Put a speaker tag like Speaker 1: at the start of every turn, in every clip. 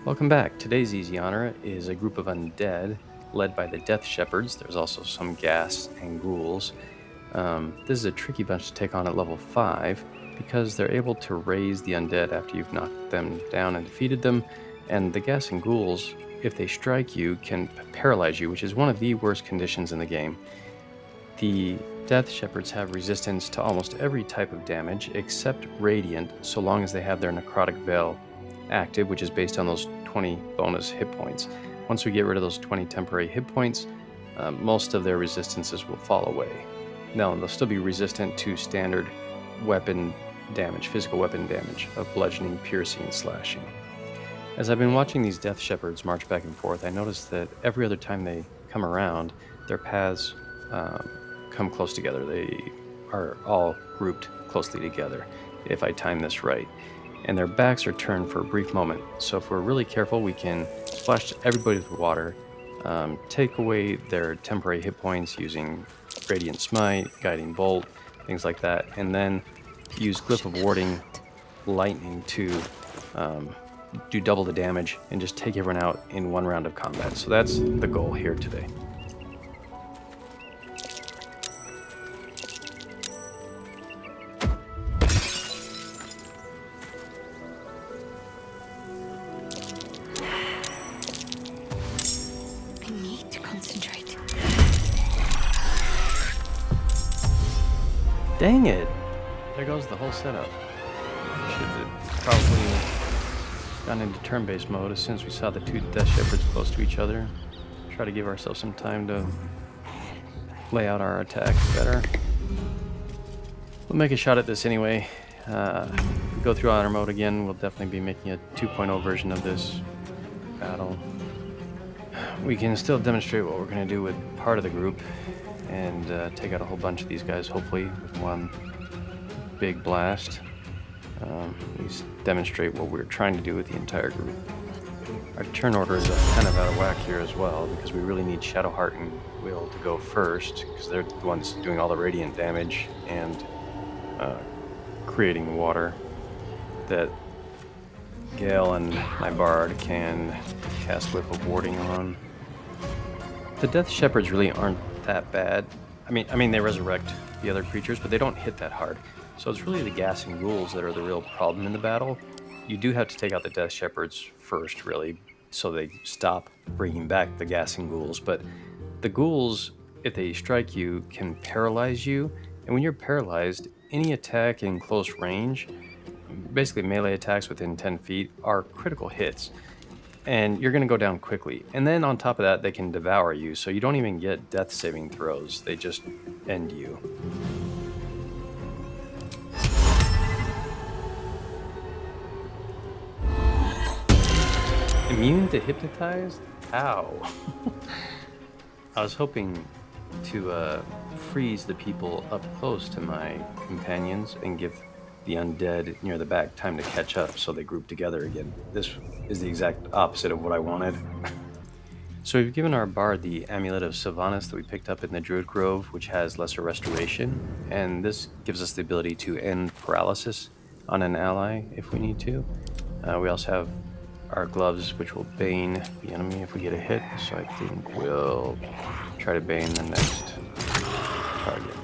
Speaker 1: Welcome back. Today's Easy Honor is a group of undead led by the Death Shepherds. There's also some ghast and ghouls. This is a tricky bunch to take on at level 5 because they're able to raise the undead after you've knocked them down and defeated them. And the ghast and ghouls, if they strike you, can paralyze you, which is one of the worst conditions in the game. The Death Shepherds have resistance to almost every type of damage except Radiant, so long as they have their Necrotic Veil active, which is based on those 20 bonus hit points. Once we get rid of those 20 temporary hit points, most of their resistances will fall away. Now, they'll still be resistant to standard weapon damage, physical weapon damage of bludgeoning, piercing, and slashing. As I've been watching these Death Shepherds march back and forth, I noticed that every other time they come around, their paths come close together. They are all grouped closely together, if I time this right. And their backs are turned for a brief moment. So if we're really careful, we can splash everybody with water, take away their temporary hit points using Radiant Smite, Guiding Bolt, things like that, and then use Glyph of Warding Lightning to do double the damage and just take everyone out in one round of combat. So that's the goal here today. Dang it! There goes the whole setup. Should have probably gone into turn-based mode as soon as we saw the two Death Shepherds close to each other. Try to give ourselves some time to lay out our attack better. We'll make a shot at this anyway. If we go through honor mode again, we'll definitely be making a 2.0 version of this battle. We can still demonstrate what we're going to do with part of the group and take out a whole bunch of these guys, hopefully, with one big blast. At least demonstrate what we're trying to do with the entire group. Our turn order is kind of out of whack here as well, because we really need Shadowheart and Will to go first, because they're the ones doing all the radiant damage and creating water that Gale and my Bard can cast Whip of Warding on. The Death Shepherds really aren't that bad. I mean, they resurrect the other creatures, but they don't hit that hard. So it's really the ghast and ghouls that are the real problem in the battle. You do have to take out the Death Shepherds first, really, so they stop bringing back the ghast and ghouls. But the ghouls, if they strike you, can paralyze you. And when you're paralyzed, any attack in close range, basically melee attacks within 10 feet, are critical hits. And you're going to go down quickly. And then on top of that, they can devour you, so you don't even get death saving throws. They just end you. Immune to hypnotized? Ow. I was hoping to freeze the people up close to my companions and give the undead near the back time to catch up so they group together again. This is the exact opposite of what I wanted. So we've given our bard the Amulet of Sylvanas that we picked up in the Druid Grove, which has lesser restoration, and this gives us the ability to end paralysis on an ally if we need to. We also have our gloves, which will bane the enemy if we get a hit, so I think we'll try to bane the next target.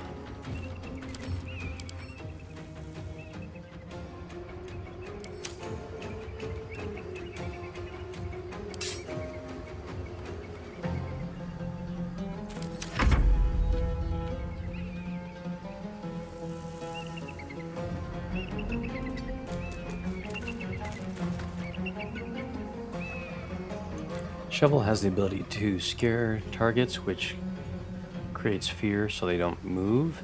Speaker 1: Shovel has the ability to scare targets, which creates fear so they don't move.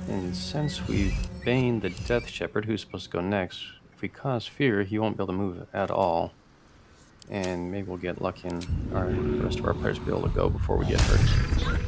Speaker 1: And since we've baned the Death Shepherd, who's supposed to go next, if we cause fear, he won't be able to move at all. And maybe we'll get lucky and the rest of our players will be able to go before we get hurt.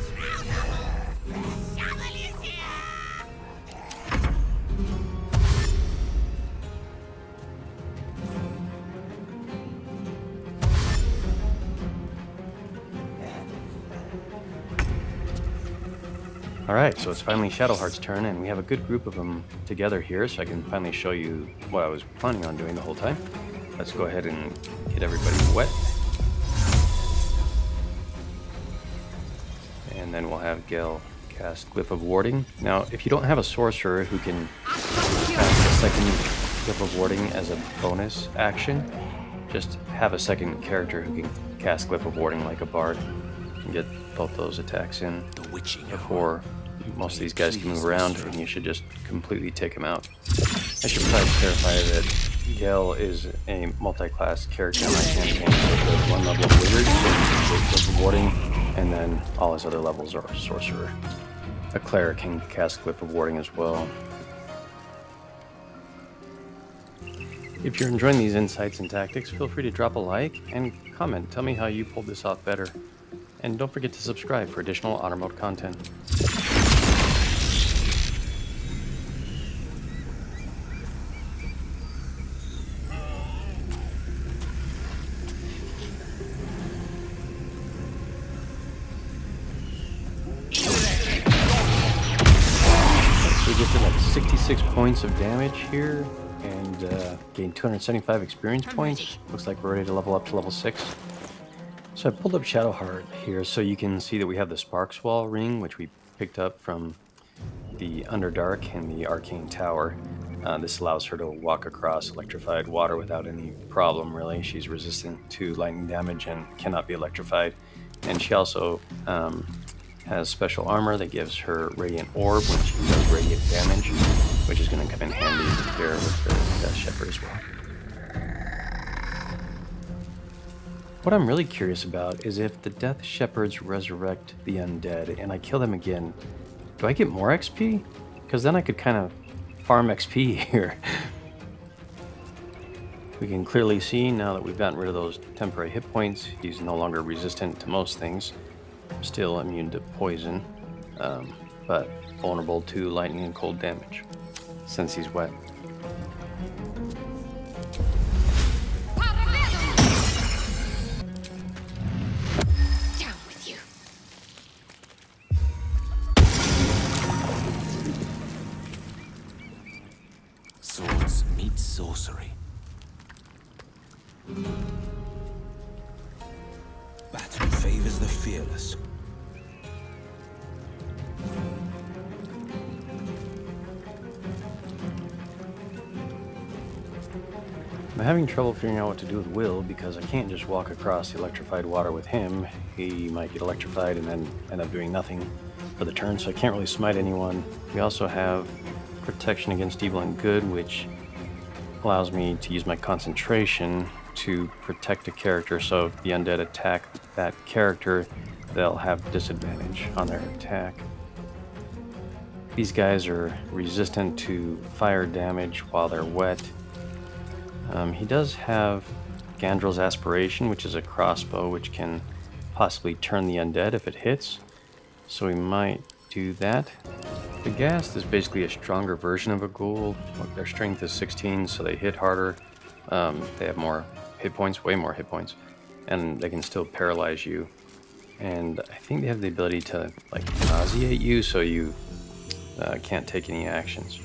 Speaker 1: Alright, so it's finally Shadowheart's turn, and we have a good group of them together here, so I can finally show you what I was planning on doing the whole time. Let's go ahead and get everybody wet. And then we'll have Gale cast Glyph of Warding. Now, if you don't have a sorcerer who can cast a second Glyph of Warding as a bonus action, just have a second character who can cast Glyph of Warding like a bard and get both those attacks in before most of these guys can move around, and you should just completely take them out. I should probably clarify that Gale is a multi-class character in my campaign, so there's one level of Wizard, Glyph of Warding, and then all his other levels are Sorcerer. A Cleric can cast Glyph of Warding as well. If you're enjoying these insights and tactics, feel free to drop a like and comment. Tell me how you pulled this off better. And don't forget to subscribe for additional Honor Mode content. So we get to like 66 points of damage here and gain 275 experience points. Looks like we're ready to level up to level 6. So I pulled up Shadowheart here so you can see that we have the Sparks Wall ring, which we picked up from the Underdark and the Arcane Tower. This allows her to walk across electrified water without any problem, really. She's resistant to lightning damage and cannot be electrified. And she also has special armor that gives her Radiant Orb when she does radiant damage, which is going to come in handy here with the Death Shepherd as well. What I'm really curious about is if the Death Shepherds resurrect the undead and I kill them again, do I get more XP? Because then I could kind of farm XP here. We can clearly see now that we've gotten rid of those temporary hit points, he's no longer resistant to most things. Still immune to poison, but vulnerable to lightning and cold damage since he's wet.
Speaker 2: Swords meet sorcery. Battle favors the fearless.
Speaker 1: I'm having trouble figuring out what to do with Will because I can't just walk across the electrified water with him. He might get electrified and then end up doing nothing for the turn, so I can't really smite anyone. We also have protection against evil and good, which allows me to use my concentration to protect a character, so if the undead attack that character, they'll have disadvantage on their attack. These guys are resistant to fire damage while they're wet. He does have Gandrel's Aspiration, which is a crossbow which can possibly turn the undead if it hits, so we might do that. The Ghast is basically a stronger version of a ghoul. Their strength is 16, so they hit harder. They have more hit points, way more hit points, and they can still paralyze you. And I think they have the ability to like nauseate you, so you can't take any actions.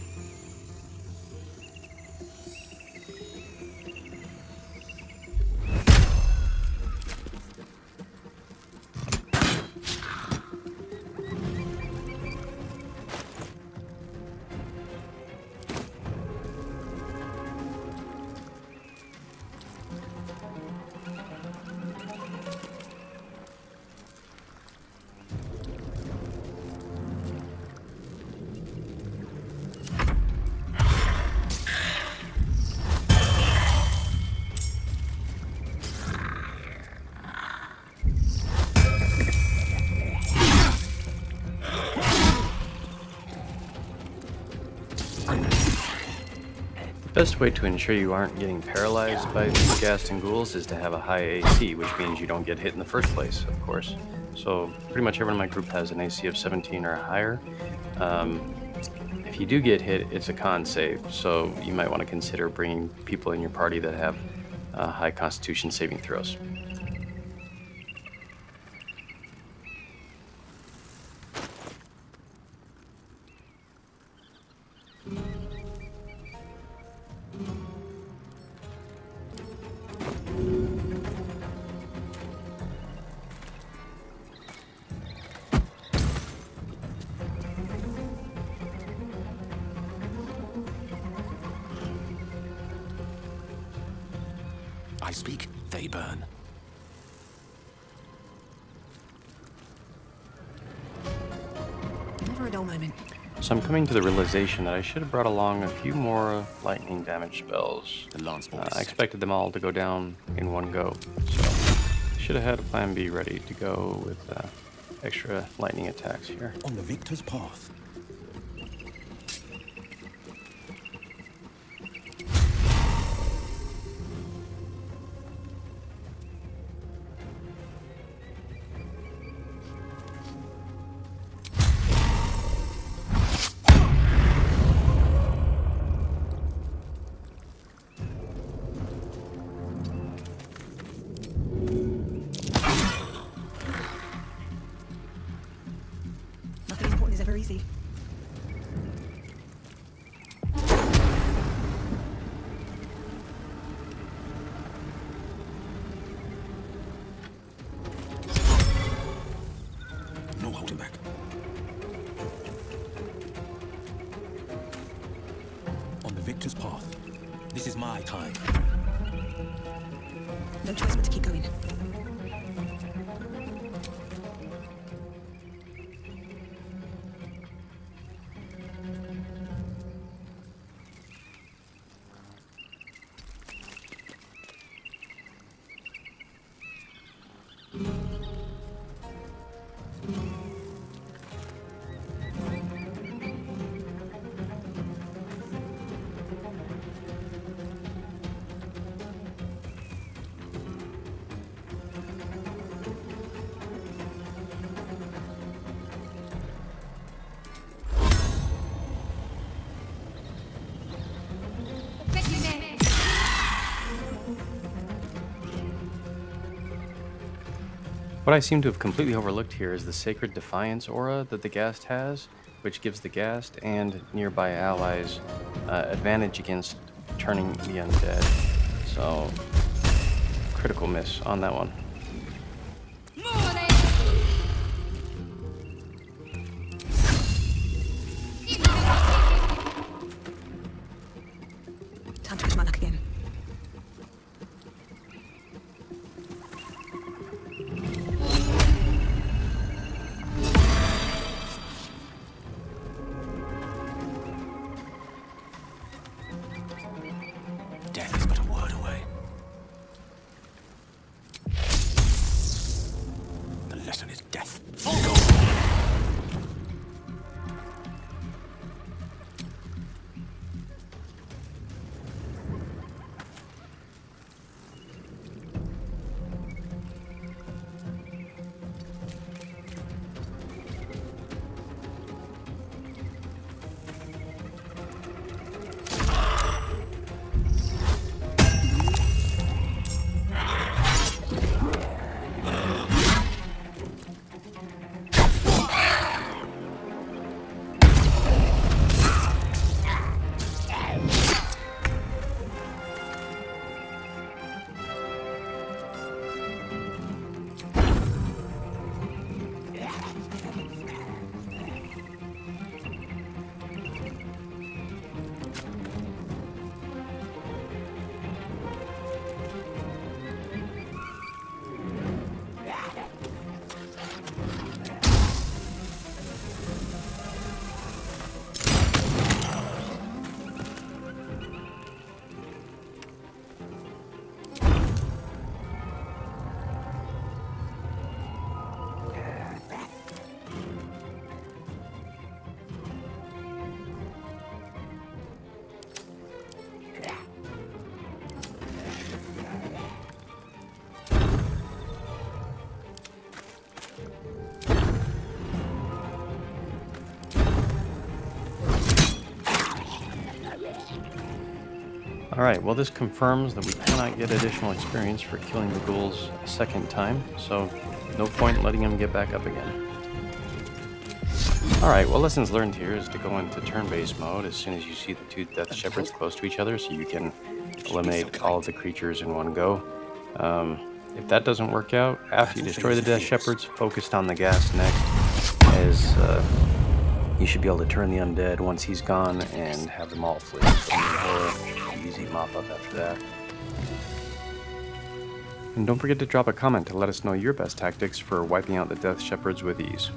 Speaker 1: The best way to ensure you aren't getting paralyzed by these Ghast and ghouls is to have a high AC, which means you don't get hit in the first place, of course. So pretty much everyone in my group has an AC of 17 or higher. If you do get hit, it's a con save, so you might want to consider bringing people in your party that have high Constitution saving throws.
Speaker 2: I speak, they burn.
Speaker 3: Never a dull moment.
Speaker 1: So I'm coming to the realization that I should have brought along a few more lightning damage spells.
Speaker 2: The lance bolt is
Speaker 1: I
Speaker 2: set.
Speaker 1: expected them all to go down in one go, so should have had a plan B ready to go with extra lightning attacks here.
Speaker 2: On the victor's path.
Speaker 3: Nothing important is ever easy.
Speaker 2: No holding back. On the victor's path. This is my time.
Speaker 3: No choice but to keep going.
Speaker 1: What I seem to have completely overlooked here is the Sacred Defiance aura that the Ghast has, which gives the Ghast and nearby allies advantage against turning the undead. So, critical miss on that one.
Speaker 3: Time to push my luck again.
Speaker 2: Death is but a word away. The lesson is death.
Speaker 1: Alright, well this confirms that we cannot get additional experience for killing the ghouls a second time, so no point letting them get back up again. Alright, well lessons learned here is to go into turn-based mode as soon as you see the two death shepherds close to each other so you can eliminate all of the creatures in one go. If that doesn't work out, after you destroy the death shepherds, focused on the ghast next, as you should be able to turn the undead once he's gone and have them all flee. So easy mop up after that. And don't forget to drop a comment to let us know your best tactics for wiping out the Death Shepherds with ease.